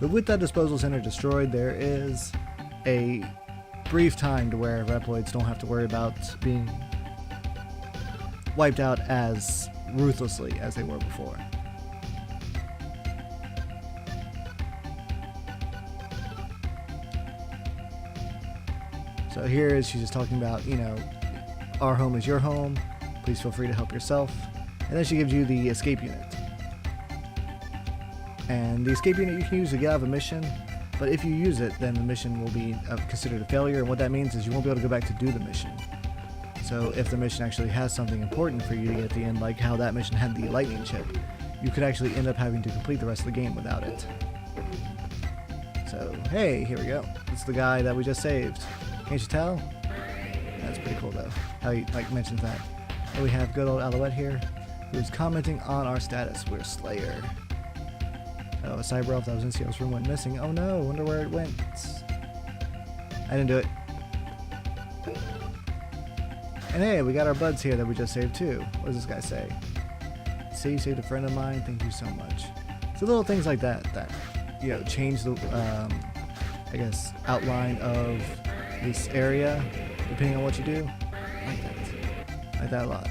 So with that disposal center destroyed, there is a brief time to where Reploids don't have to worry about being wiped out as ruthlessly as they were before. So here is she's just talking about, you know, our home is your home. Please feel free to help yourself. And then she gives you the escape unit. And the escape unit you can use to get out of a mission, but if you use it, then the mission will be considered a failure, and what that means is you won't be able to go back to do the mission. So if the mission actually has something important for you to get at the end, like how that mission had the lightning chip, you could actually end up having to complete the rest of the game without it. So, hey, here we go. It's the guy that we just saved. Can't you tell? That's pretty cool, though, how he mentions that. And we have good old Alouette here, who's commenting on our status. We're Slayer. Oh, a cyber elf that was in Ciel's room went missing. Oh no, wonder where it went. I didn't do it. And hey, we got our buds here that we just saved too. What does this guy say? See, you saved a friend of mine. Thank you so much. So little things like that you know, change the, I guess, outline of this area depending on what you do. I like that. I like that a lot.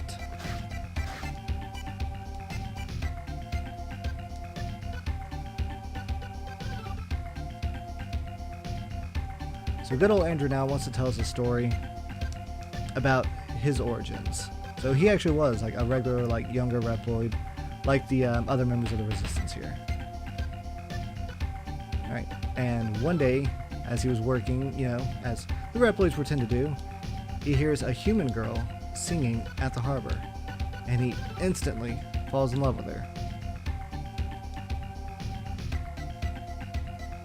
So good old Andrew now wants to tell us a story about his origins. So he actually was like a regular, like younger Reploid, like the other members of the Resistance here. Alright, and one day, as he was working, you know, as the Reploids would tend to do, he hears a human girl singing at the harbor, and he instantly falls in love with her.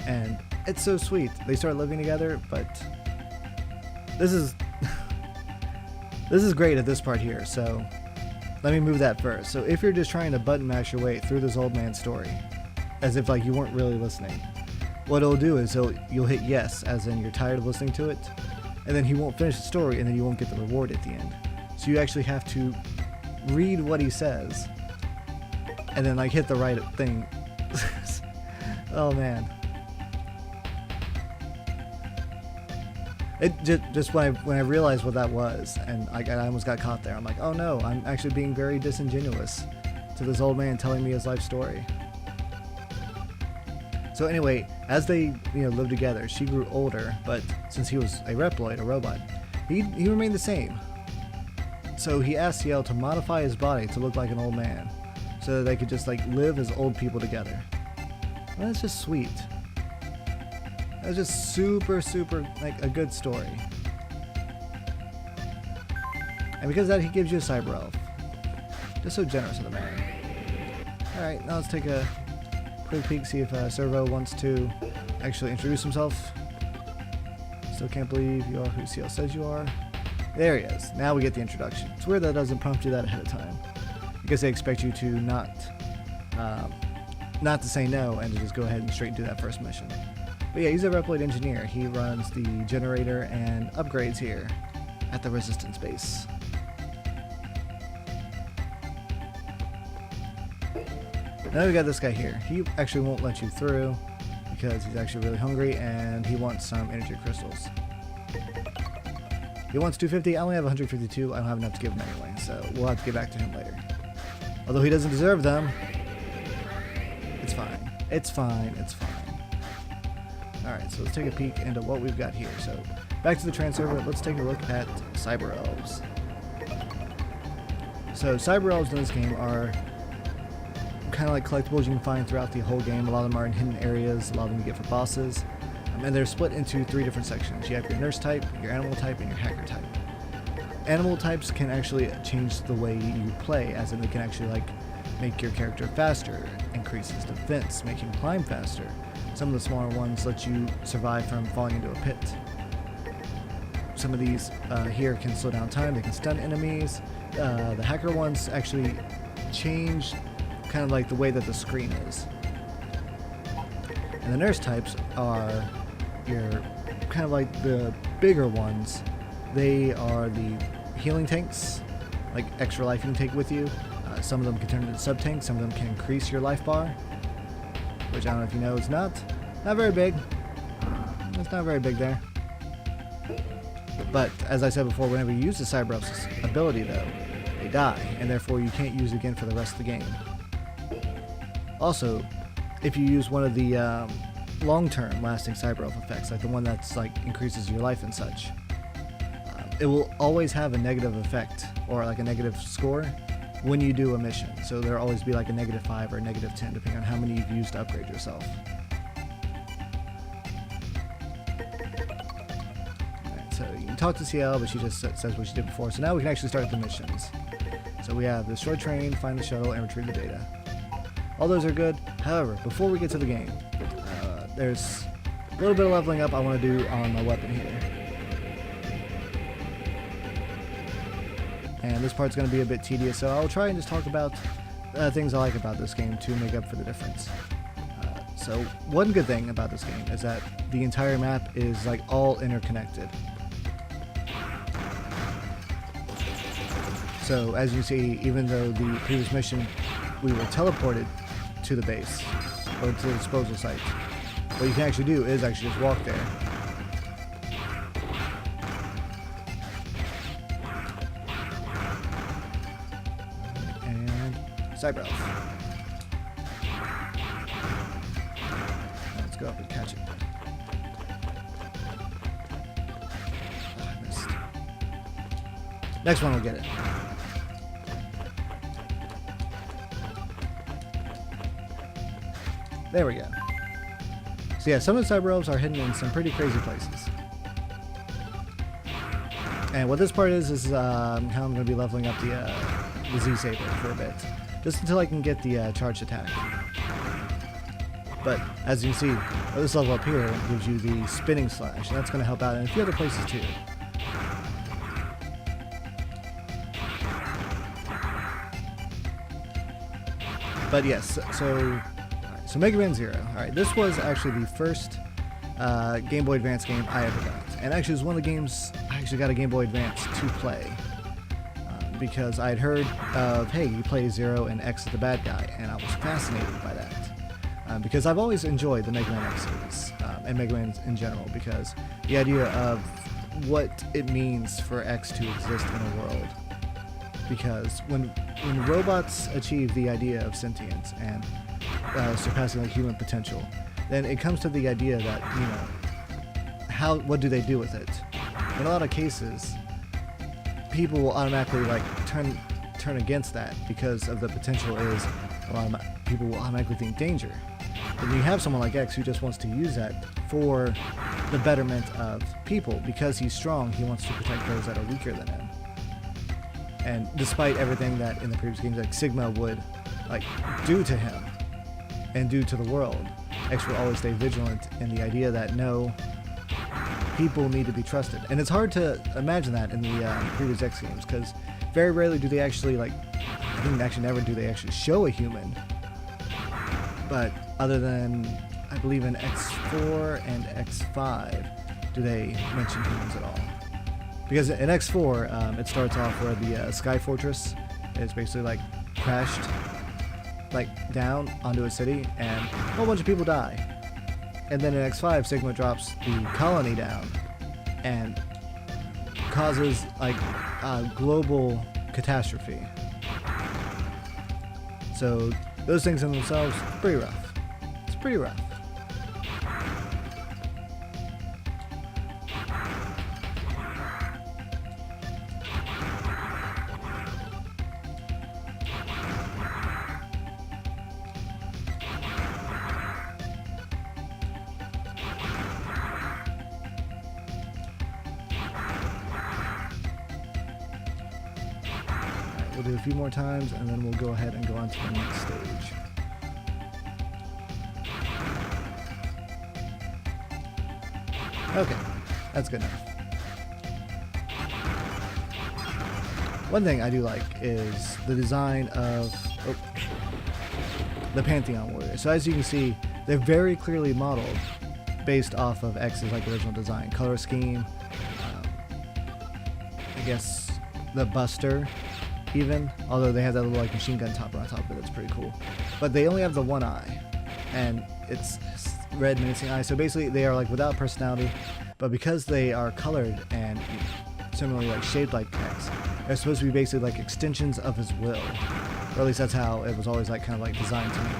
And it's so sweet. They start living together, but this is this is great at this part here. So let me move that first. So if you're just trying to button mash your way through this old man's story, as if like you weren't really listening, what it'll do is you'll hit yes, as in you're tired of listening to it, and then he won't finish the story, and then you won't get the reward at the end. So you actually have to read what he says, and then like hit the right thing. Oh man. It just when I realized what that was, and I almost got caught there. I'm like, oh no, I'm actually being very disingenuous to this old man telling me his life story. So anyway, as they lived together, she grew older, but since he was a Reploid, a robot, he remained the same. So he asked Ciel to modify his body to look like an old man, so that they could just like live as old people together. Well, that's just sweet. That was just super like a good story. And because of that, he gives you a cyber elf. Just so generous of the man. Alright, now let's take a quick peek, see if Servo wants to actually introduce himself. Still can't believe you are who Ciel says you are. There he is. Now we get the introduction. It's weird that it doesn't prompt you that ahead of time, because they expect you to not to say no and to just go ahead and straight do that first mission. But yeah, he's a Reploid engineer. He runs the generator and upgrades here at the Resistance base. Now we got this guy here. He actually won't let you through because he's actually really hungry and he wants some energy crystals. He wants 250. I only have 152. I don't have enough to give him anyway, so we'll have to get back to him later. Although he doesn't deserve them. It's fine. It's fine. It's fine. Alright, so let's take a peek into what we've got here. So, back to the Transerver, let's take a look at Cyber Elves. So, Cyber Elves in this game are kind of like collectibles you can find throughout the whole game. A lot of them are in hidden areas, a lot of them you get for bosses. And they're split into 3 different sections. You have your nurse type, your animal type, and your hacker type. Animal types can actually change the way you play, as in they can actually like make your character faster, increase his defense, make him climb faster. Some of the smaller ones let you survive from falling into a pit. Some of these here can slow down time, they can stun enemies. The hacker ones actually change kind of like the way that the screen is. And the nurse types are your kind of like the bigger ones. They are the healing tanks, like extra life you can take with you. Some of them can turn into sub-tanks, some of them can increase your life bar, which I don't know if you know it's not. Not very big. It's not very big there. But as I said before, whenever you use the Cyber Elf's ability, though, they die, and therefore you can't use it again for the rest of the game. Also, if you use one of the long-term lasting Cyber Elf effects, like the one that's like increases your life and such, it will always have a negative effect or like a negative score when you do a mission. So there'll always be like a -5 or a -10 depending on how many you've used to upgrade yourself. Alright, so you can talk to CL, but she just says what she did before. So now we can actually start the missions. So we have the short train, find the shuttle, and retrieve the data. All those are good. However, before we get to the game, there's a little bit of leveling up I want to do on my weapon here. And this part's going to be a bit tedious, so I'll try and just talk about things I like about this game to make up for the difference. So one good thing about this game is that the entire map is like all interconnected. So as you see, even though the previous mission we were teleported to the base or to the disposal site, what you can actually do is actually just walk there. Cyber Elf. Let's go up and catch it. Oh, I missed. Next one will get it. There we go. So yeah, some of the Cyber Elves are hidden in some pretty crazy places. And what this part is how I'm going to be leveling up the Z-Saber for a bit. Just until I can get the charged attack. But as you can see, this level up here gives you the spinning slash, and that's going to help out in a few other places too. But yes, so Megaman 0. Alright, this was actually the first Game Boy Advance game I ever got. And actually it was one of the games I actually got a Game Boy Advance to play. Because I had heard of, hey, you play Zero and X is the bad guy, and I was fascinated by that. Because I've always enjoyed the Mega Man X series, and Mega Man in general, because the idea of what it means for X to exist in a world. Because when robots achieve the idea of sentience and surpassing like human potential, then it comes to the idea that, you know, what do they do with it? In a lot of cases, people will automatically like turn against that because of the potential is a lot of people will automatically think danger. And you have someone like X who just wants to use that for the betterment of people. Because he's strong, he wants to protect those that are weaker than him. And despite everything that in the previous games like Sigma would like do to him and do to the world, X will always stay vigilant in the idea that no, people need to be trusted. And it's hard to imagine that in the previous X games, because very rarely do they actually, like, I think actually never do they actually show a human. But other than, I believe in X4 and X5, do they mention humans at all. Because in X4, it starts off where the Sky Fortress is basically, like, crashed, like, down onto a city, and a whole bunch of people die. And then in X5, Sigma drops the colony down and causes like a global catastrophe. So those things in themselves, pretty rough. It's pretty rough. We'll do a few more times, and then we'll go ahead and go on to the next stage. Okay, that's good enough. One thing I do like is the design of the Pantheon Warrior. So as you can see, they're very clearly modeled based off of X's like original design, color scheme. I guess the Buster. Even, although they have that little like machine gun topper on top of it, that's pretty cool. But they only have the one eye, and it's red menacing eyes. So basically they are like without personality, but because they are colored and similarly like shaped like X, they're supposed to be basically like extensions of his will. Or at least that's how it was always like kind of like designed to me.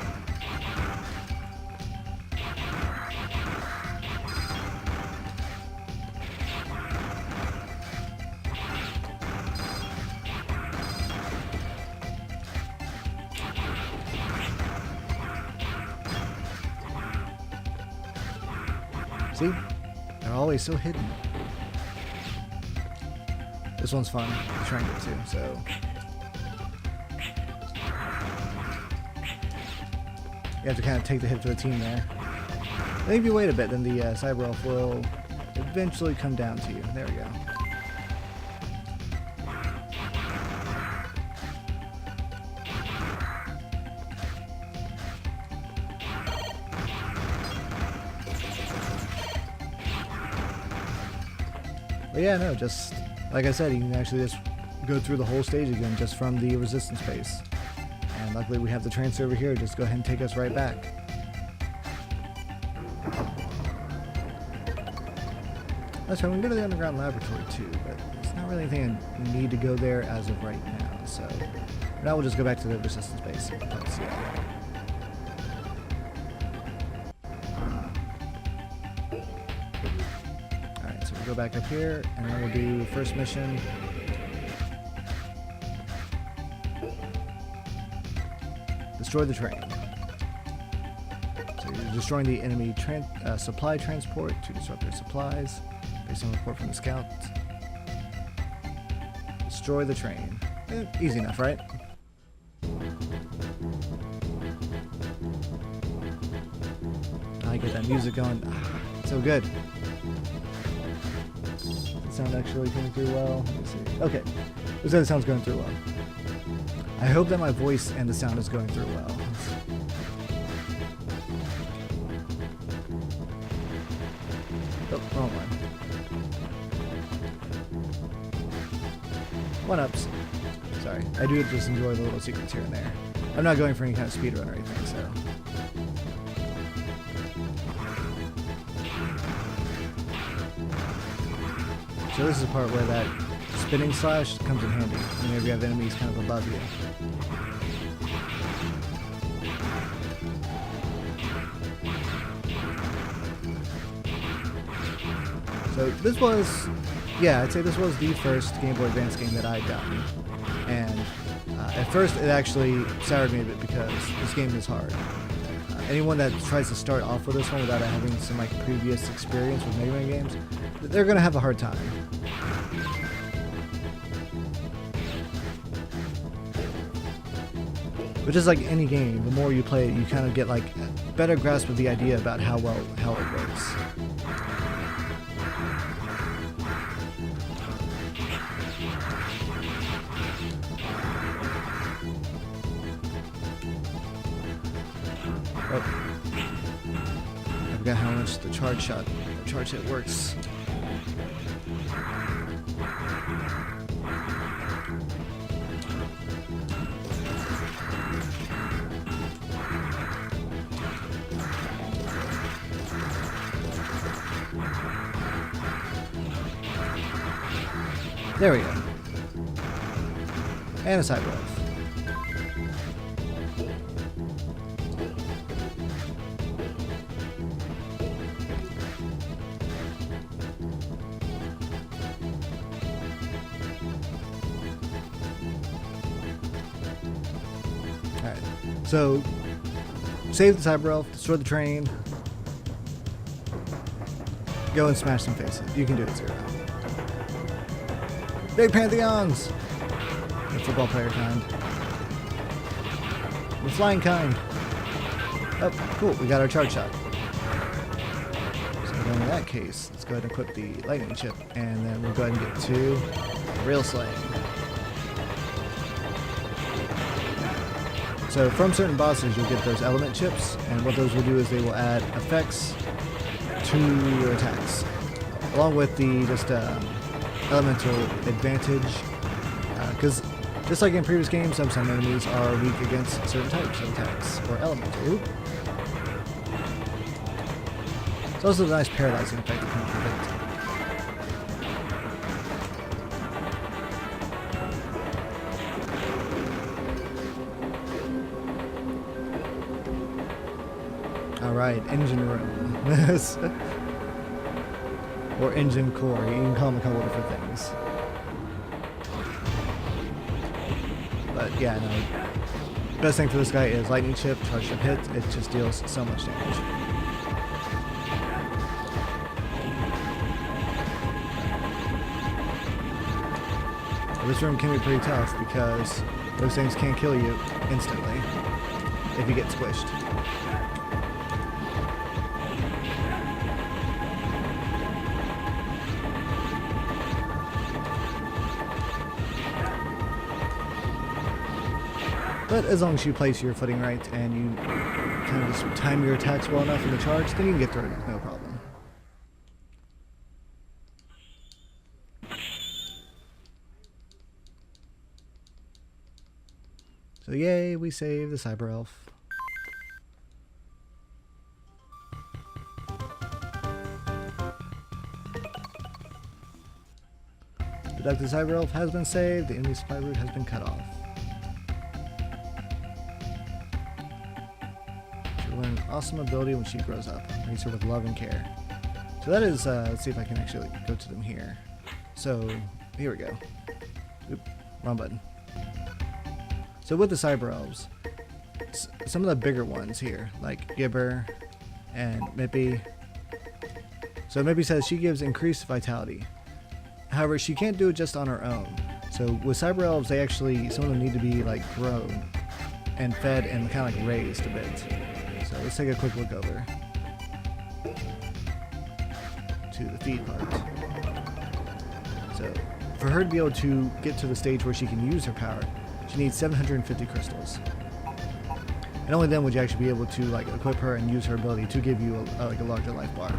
See? They're always so hidden. This one's fun to try and get to, so. You have to kind of take the hit for the team there. I think if you wait a bit, then the Cyber Elf will eventually come down to you. There we go. But yeah, no, just like I said, you can actually just go through the whole stage again just from the resistance base. And luckily we have the transfer over here, just go ahead and take us right back. That's right, we can go to the underground laboratory too, but it's not really anything I need to go there as of right now, so now we'll just go back to the resistance base. Alright, so we'll go back up here, and then we'll do first mission. Destroy the train. So you're destroying the enemy supply transport to disrupt their supplies, based on a report from the scout. Destroy the train. Easy enough, right? I get that music going. So good. Does the sound actually coming through well? Let me see. Okay. Looks like the sound's going through well. I hope that my voice and the sound is going through well. Oh, wrong one. One-ups. Sorry. I do just enjoy the little secrets here and there. I'm not going for any kind of speedrun or anything, so. So this is the part where that spinning slash comes in handy whenever you have enemies kind of above you. So this was, yeah, I'd say this was the first Game Boy Advance game that I'd gotten. And at first it actually soured me a bit because this game is hard. Anyone that tries to start off with this one without having some like previous experience with Megaman games, they're going to have a hard time. But just like any game, the more you play it, you kind of get like a better grasp of the idea about how it works. Oh. I forgot how much the charge hit works. There we go. And a Cyber Elf. Alright. So, save the Cyber Elf, destroy the train, go and smash some faces. You can do it, Zero. Big Pantheons! The football player kind. The flying kind. Oh, cool, we got our charge shot. So then in that case, let's go ahead and equip the lightning chip, and then we'll go ahead and get to rail slaying. So from certain bosses, you'll get those element chips, and what those will do is they will add effects to your attacks, along with the just elemental advantage, because just like in previous games, some enemies are weak against certain types of attacks or elemental. Oop. It's also a nice paralyzing effect that comes with it. Alright, engine room. Or engine core, you can call them a couple different things. But yeah, no. Best thing for this guy is lightning chip, charge chip hit, it just deals so much damage. But this room can be pretty tough because those things can kill you instantly if you get squished. But as long as you place your footing right and you kind of just time your attacks well enough in the charge, then you can get through it with no problem. So yay, we saved the cyber elf. Productive cyber elf has been saved, the enemy supply route has been cut off. She'll learn an awesome ability when she grows up. Raise her with love and care. So that is, let's see if I can actually go to them here. So, here we go. Oop, wrong button. So with the cyber elves, some of the bigger ones here, like Gibber and Mippy. So Mippy says she gives increased vitality. However, she can't do it just on her own. So with cyber elves, they actually, some of them need to be like grown and fed and kind of like raised a bit. So let's take a quick look over to the feed part. So for her to be able to get to the stage where she can use her power, she needs 750 crystals. And only then would you actually be able to like equip her and use her ability to give you like a larger life bar.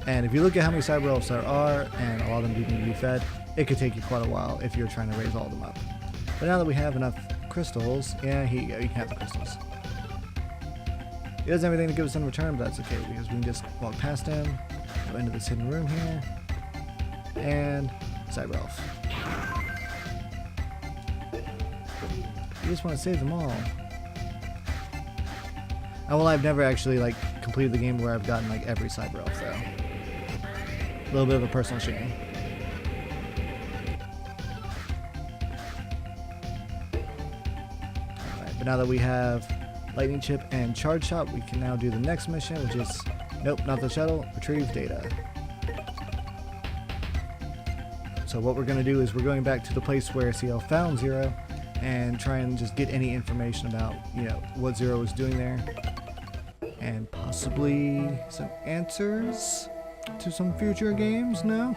And if you look at how many cyber elves there are, and a lot of them do need to be fed, it could take you quite a while if you're trying to raise all of them up. But now that we have enough crystals, yeah, here you go, you can have the crystals. He doesn't have anything to give us in return, but that's okay, because we can just walk past him, go into this hidden room here, and cyber elf. You just want to save them all. And well, I've never actually like completed the game where I've gotten like every cyber elf though. A little bit of a personal shame. Alright, but now that we have lightning chip and charge shot, we can now do the next mission, which is, nope, not the shuttle, retrieve data. So what we're going to do is we're going back to the place where CL found Zero and try and just get any information about, you know, what Zero was doing there. And possibly some answers to some future games, no?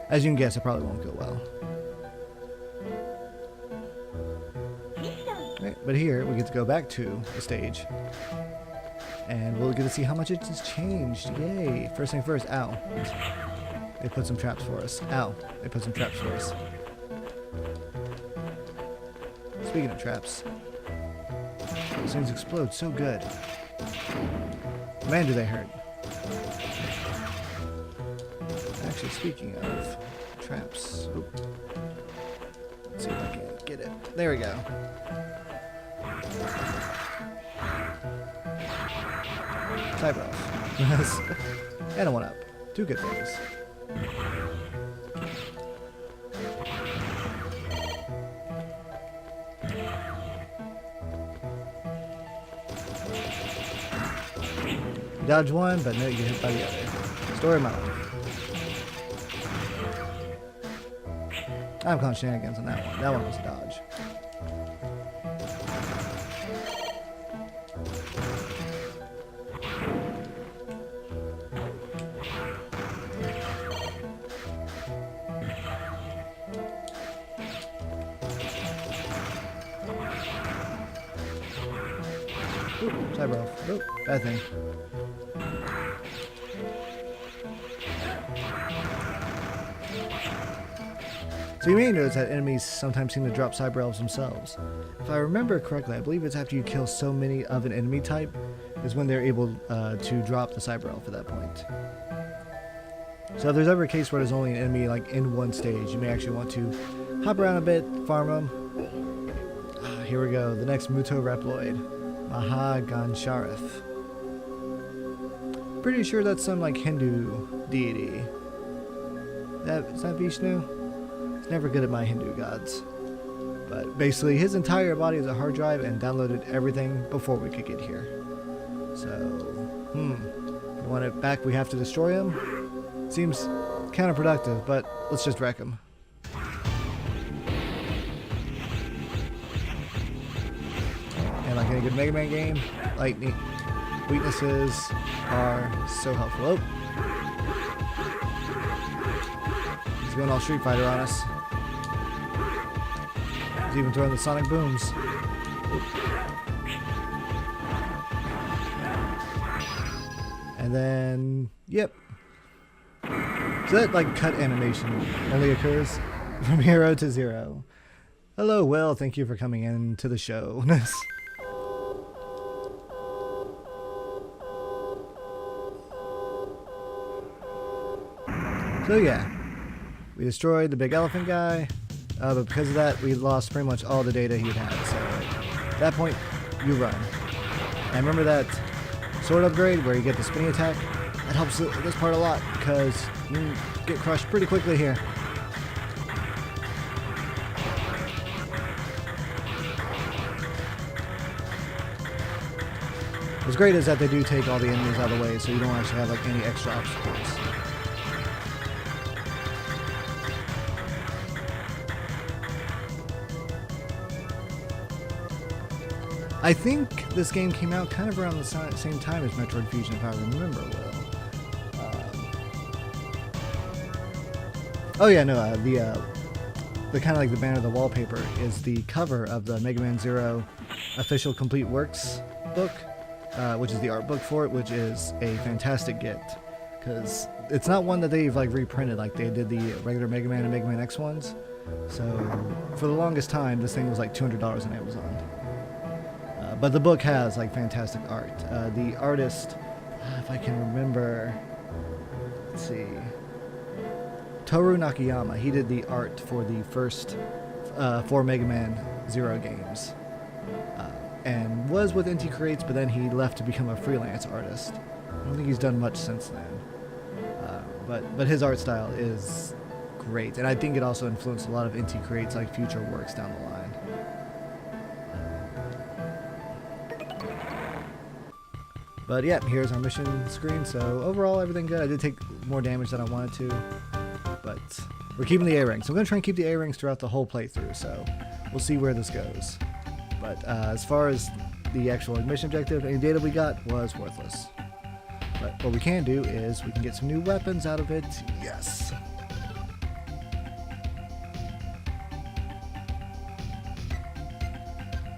As you can guess, it probably won't go well. Right, but here, we get to go back to the stage. And we'll get to see how much it has changed. Yay! First thing first, ow. They put some traps for us. Ow. They put some traps for us. Speaking of traps, those things explode so good. Man, do they hurt. Actually, speaking of traps, oop. Let's see if I can get it. There we go. Cyber elf. And a 1-up. Two good things. Dodge one, but no, you get hit by the other. Story of my life. I'm calling shenanigans on that one. That one was a dodge. Ooh, cyber elf. Oh, bad thing. So So you may notice that enemies sometimes seem to drop cyber elves themselves. If I remember correctly, I believe it's after you kill so many of an enemy type is when they're able to drop the cyber elf at that point. So if there's ever a case where there's only an enemy like in one stage, you may actually want to hop around a bit, farm them. Here we go, the next Muto Reploid, Mahagansharif. Pretty sure that's some like Hindu deity. Is that Vishnu? He's never good at my Hindu gods. But basically his entire body is a hard drive and downloaded everything before we could get here. So, we want it back, we have to destroy him. Seems counterproductive, but let's just wreck him. And like any good Mega Man game, lightning weaknesses are so helpful. Oh. He's going all Street Fighter on us. He's even throwing the sonic booms. Oop. And then, yep. So that like cut animation only occurs from 0 to 0. Hello, Will. Thank you for coming in to the show. So yeah, we destroyed the big elephant guy, but because of that, we lost pretty much all the data he had. So at that point, you run. And remember that sword upgrade where you get the spinning attack? That helps this part a lot because you get crushed pretty quickly here. What's great is that they do take all the enemies out of the way, so you don't actually have like any extra obstacles. I think this game came out kind of around the same time as Metroid Fusion, if I remember well. Oh yeah, no, the kind of like the banner, the wallpaper, is the cover of the Mega Man Zero official complete works book, which is the art book for it, which is a fantastic get, because it's not one that they've like reprinted like they did the regular Mega Man and Mega Man X ones. So for the longest time, this thing was like $200 on Amazon. But the book has like fantastic art. The artist, if I can remember, let's see, Toru Nakayama. He did the art for the first 4 Mega Man Zero games, and was with NT Creates, but then he left to become a freelance artist. I don't think he's done much since then. But his art style is great, and I think it also influenced a lot of NT Creates like future works down the line. But yeah, here's our mission screen. So overall, everything good. I did take more damage than I wanted to, but we're keeping the A-rings. So I'm going to try and keep the A-rings throughout the whole playthrough, so we'll see where this goes. But as far as the actual mission objective, any data we got was worthless. But what we can do is we can get some new weapons out of it. Yes!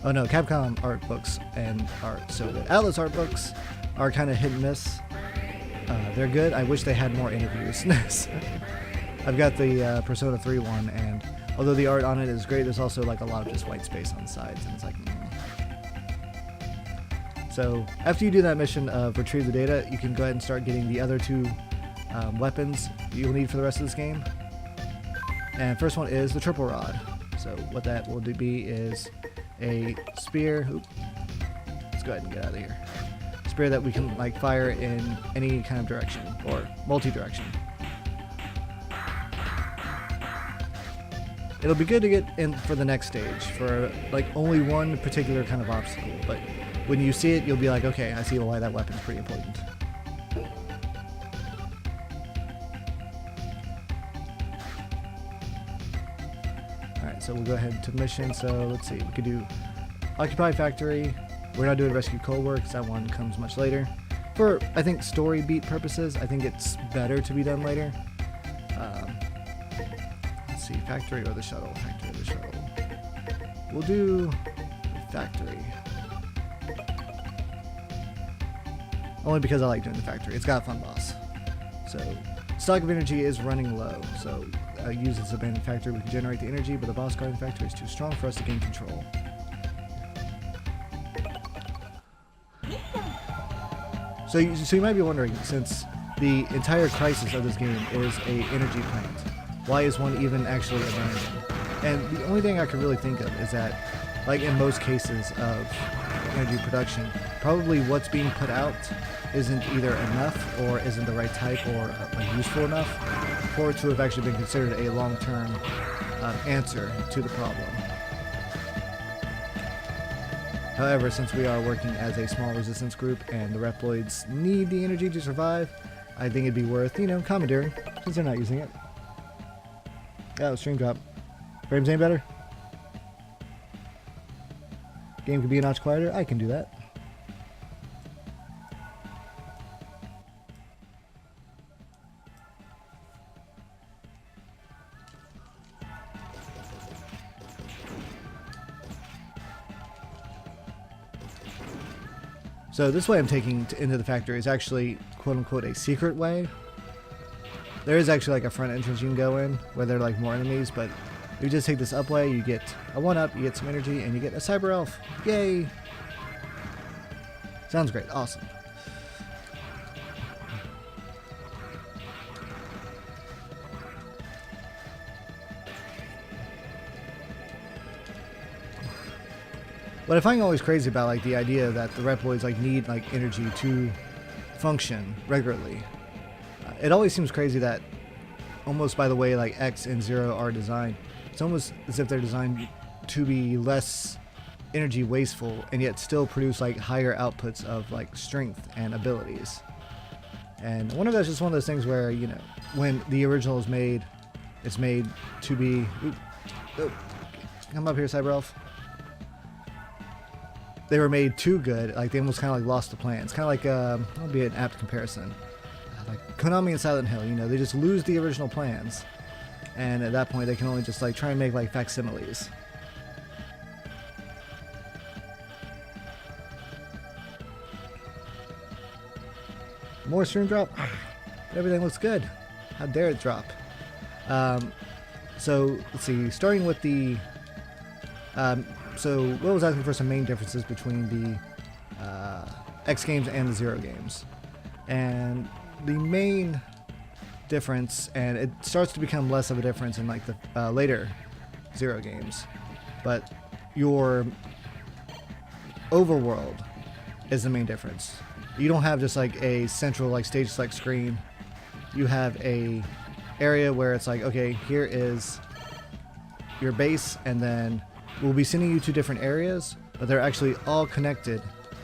Oh no, Capcom art books and art so good. Atlas art books are kind of hit and miss. They're good. I wish they had more interviews. I've got the Persona 3 one, and although the art on it is great, there's also like a lot of just white space on the sides, and it's like, So after you do that mission of retrieve the data, you can go ahead and start getting the other 2 weapons you'll need for the rest of this game. And first one is the triple rod. So what that will be is a spear. Oop. Let's go ahead and get out of here. Spear that we can like fire in any kind of direction or multi-direction. It'll be good to get in for the next stage for like only one particular kind of obstacle, but when you see it, you'll be like, okay, I see why that weapon's pretty important. Alright, so we'll go ahead to the mission. So let's see, we could do Occupy Factory. We're not doing Rescue Coldware because that one comes much later. For, I think, story beat purposes, I think it's better to be done later. Let's see, Factory or the Shuttle? Factory or the Shuttle? We'll do Factory. Only because I like doing the Factory. It's got a fun boss. So, stock of energy is running low. So, use this abandoned factory, we can generate the energy, but the boss guarding factory is too strong for us to gain control. So you might be wondering, since the entire crisis of this game is a energy plant, why is one even actually abandoned? And the only thing I can really think of is that, like in most cases of energy production, probably what's being put out isn't either enough or isn't the right type or useful enough for it to have actually been considered a long-term answer to the problem. However, since we are working as a small resistance group and the Reploids need the energy to survive, I think it'd be worth, commandeering, since they're not using it. Oh, stream drop. Frames ain't better? Game could be a notch quieter? I can do that. So this way I'm taking into the factory is actually quote-unquote a secret way. There is actually like a front entrance you can go in where there are like more enemies, but you just take this up way, you get a 1-up, you get some energy, and you get a cyber elf. Yay! Sounds great. Awesome. What I find always crazy about like the idea that the Reploids like need like energy to function regularly. It always seems crazy that almost by the way like X and Zero are designed, it's almost as if they're designed to be less energy wasteful and yet still produce like higher outputs of like strength and abilities. And I wonder if that's just one of those things where, when the original is made, it's made to be... come up here, Cyber Elf. They were made too good, like they almost kind of like lost the plan. It's kind of like, that would be an apt comparison. Like Konami and Silent Hill, they just lose the original plans. And at that point they can only just like try and make like facsimiles. More stream drop? Everything looks good. How dare it drop? So let's see, starting with the... So Will was asking for some main differences between the X games and the Zero games. And the main difference, and it starts to become less of a difference in like the later Zero games, but your overworld is the main difference. You don't have just like a central like stage select screen. You have a area where it's like, okay, here is your base, and then we'll be sending you to different areas, but they're actually all connected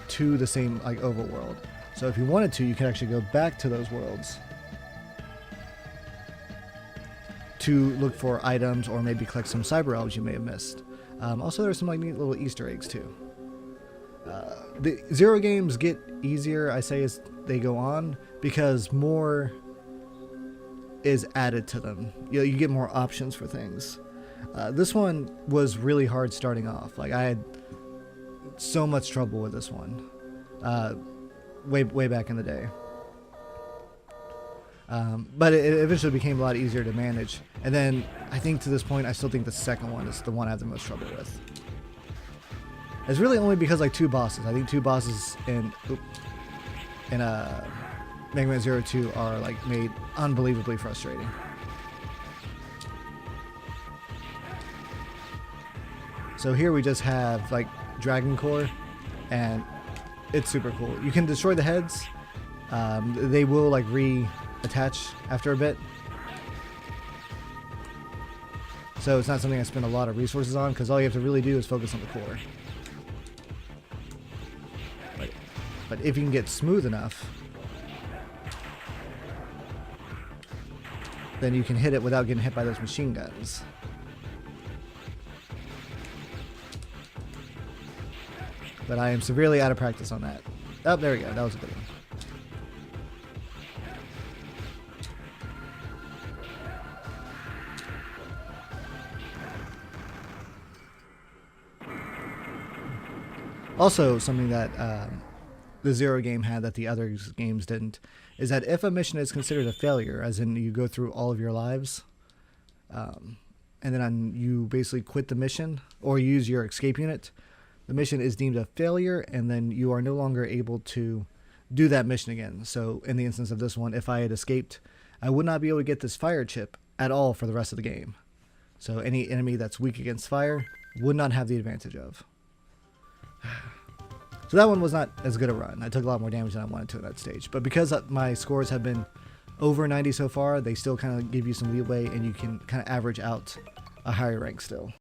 to the same like overworld. So if you wanted to, you can actually go back to those worlds to look for items or maybe collect some cyber elves you may have missed. Also, there's some like neat little Easter eggs too. The Zero games get easier, I say, as they go on because more is added to them. You get more options for things. This one was really hard starting off. Like I had so much trouble with this one, way back in the day. But it eventually became a lot easier to manage. And then I think to this point, I still think the second one is the one I have the most trouble with. It's really only because like two bosses. I think two bosses in Megaman 02 are like made unbelievably frustrating. So here we just have like Dragon Core, and it's super cool. You can destroy the heads. They will like reattach after a bit. So it's not something I spend a lot of resources on because all you have to really do is focus on the core. But if you can get smooth enough, then you can hit it without getting hit by those machine guns. But I am severely out of practice on that. Oh, there we go. That was a good one. Also, something that the Zero game had that the other games didn't, is that if a mission is considered a failure, as in you go through all of your lives, and then you basically quit the mission or use your escape unit, the mission is deemed a failure, and then you are no longer able to do that mission again. So in the instance of this one, if I had escaped, I would not be able to get this fire chip at all for the rest of the game. So any enemy that's weak against fire would not have the advantage of. So that one was not as good a run. I took a lot more damage than I wanted to at that stage. But because my scores have been over 90 so far, they still kind of give you some leeway, and you can kind of average out a higher rank still.